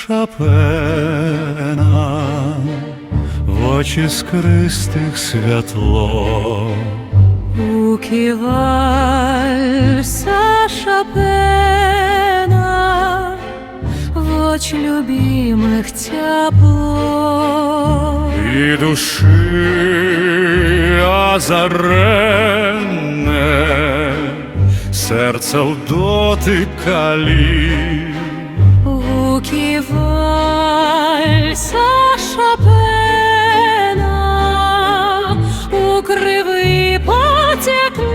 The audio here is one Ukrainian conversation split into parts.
Шопена, в очі скристих світло. Звуки вальса Шопена, в очі любимих тепло. І душі озарене, серце в дотикалі. Звуки вальса Шопена у криви потекли.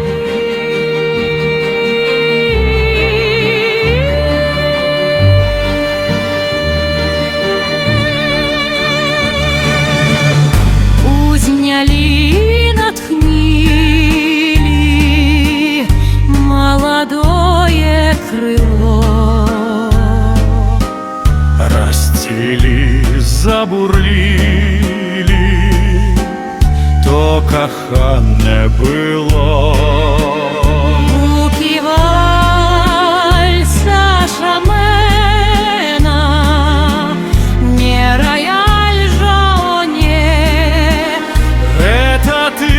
Узняли, натхнили молодое крыло. Расцвели, забурлили, то кохане было. Звуки вальса Шопена, не рояль же, не. Это ты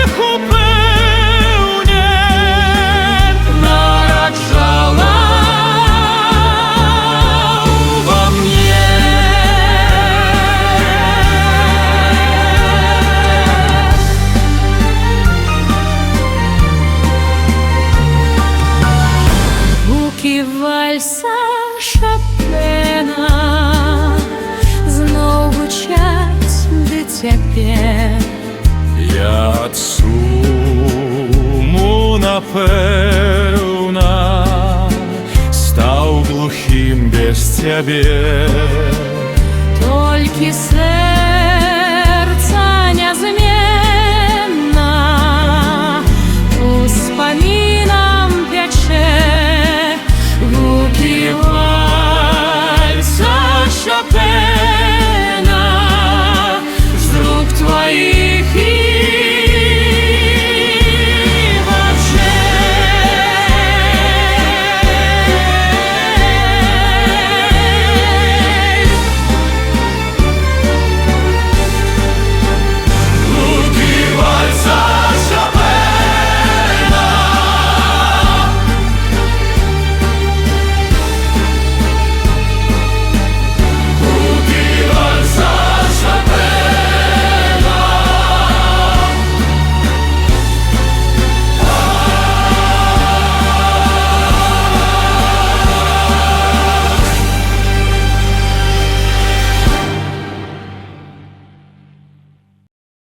их упевне нараджала во мне. Звуки вальса Шопена знов звучать до тепер. Я от суму, напевно, став глухим без тебе. Тільки серце